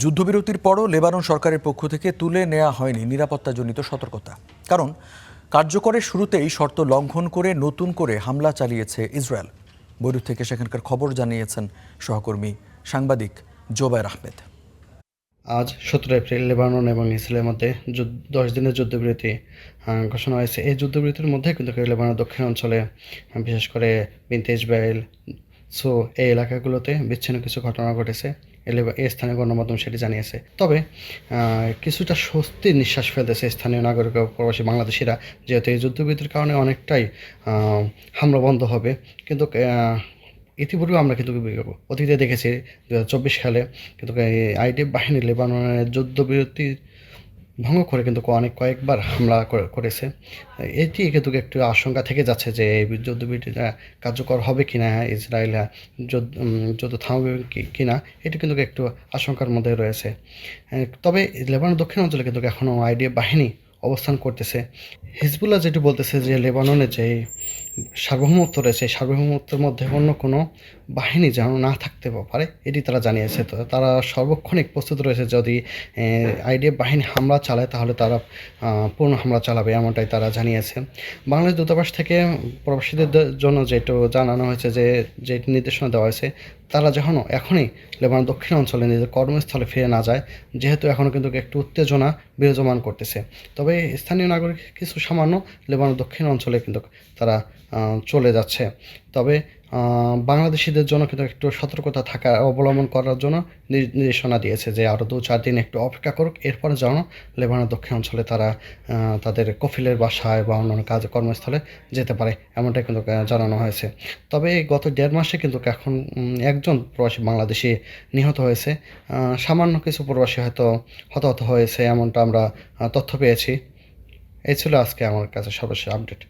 যুদ্ধবিরতির পরও লেবানন সরকারের পক্ষ থেকে তুলে নেওয়া হয়নি নিরাপত্তাজনিত সতর্কতা। কারণ কার্যকরের শুরুতেই শর্ত লঙ্ঘন করে নতুন করে হামলা চালিয়েছে ইসরায়েল। বৈরুত থেকে সেখানকার খবর জানিয়েছেন সহকর্মী সাংবাদিক জোবায়ের আহমেদ। আজ 17 এপ্রিল লেবানন এবং ইসরায়েলের মধ্যে 10 দিনের যুদ্ধবিরতি ঘোষণা হয়েছে। এই যুদ্ধবিরতির মধ্যে কিন্তু লেবাননের দক্ষিণ অঞ্চলে বিশেষ করে বিনতে ইসরায়েল এই এলাকাগুলোতে বিচ্ছিন্ন কিছু ঘটনা ঘটেছে। এই স্থানীয় গণমাধ্যম সেটি জানিয়েছে। তবে কিছুটা স্বস্তির নিঃশ্বাস ফেলতেছে স্থানীয় নাগরিক ও প্রবাসী বাংলাদেশিরা, যেহেতু এই যুদ্ধবিরতির কারণে অনেকটাই হামলা বন্ধ হবে। কিন্তু ইতিপূর্বে আমরা কিন্তু অতীতে দেখেছি 2024 সালে কিন্তু আইডিএফ বাহিনী লেবাননের যুদ্ধবিরতি ভঙ্গ করে কিন্তু কয়েকবার হামলা করেছে। এটি কিন্তু একটু আশঙ্কা থেকে যাচ্ছে যে এই যুদ্ধবিরতিটা কার্যকর হবে কিনা, ইসরায়েল যুদ্ধ থামবে কিনা, এটি কিন্তু একটু আশঙ্কার মধ্যে রয়েছে। তবে লেবানন দক্ষিণ অঞ্চলে কিন্তু এখনও আইডিএফ বাহিনী অবস্থান করতেছে। হিজবুল্লাহ যেটি বলতেছে যে লেবাননের যে সার্বভৌমত্ব রয়েছে, সার্বভৌমত্বের মধ্যে অন্য কোনো বাহিনী যেন না থাকতে পারে, এটি তারা জানিয়েছে। তো তারা সর্বক্ষণিক প্রস্তুত রয়েছে, যদি আইডিএফ বাহিনী হামলা চালায় তাহলে তারা পূর্ণ হামলা চালাবে, এমনটাই তারা জানিয়েছে। বাংলাদেশ দূতাবাস থেকে প্রবাসীদের জন্য যেটা জানানো হয়েছে যে নির্দেশনা দেওয়া হয়েছে, তারা এখনই লেবানন দক্ষিণ অঞ্চলে নিজেদের কর্মস্থলে ফিরে না যায়, যেহেতু এখনও কিন্তু একটু উত্তেজনা বিরাজমান করতেছে। তবে স্থানীয় নাগরিক কিছু সামান্য লেবানন দক্ষিণ অঞ্চলে কিন্তু তারা চলে যাচ্ছে। তবে বাংলাদেশিদের জন্য কিন্তু একটু সতর্কতা অবলম্বন করার জন্য নির্দেশনা দিয়েছে যে আরও 2-4 দিন একটু অপেক্ষা করুক, এরপরে যেন লেবানন দক্ষিণ অঞ্চলে তারা তাদের কফিলের বাসায় বা অন্যান্য কর্মস্থলে যেতে পারে, এমনটাই কিন্তু জানানো হয়েছে। তবে গত 1.5 মাসে কিন্তু এখন একজন প্রবাসী বাংলাদেশি নিহত হয়েছে, সামান্য কিছু প্রবাসী হয়তো হতাহত হয়েছে, এমনটা আমরা তথ্য পেয়েছি। এই ছিল আজকে আমার কাছে সর্বশেষ আপডেট।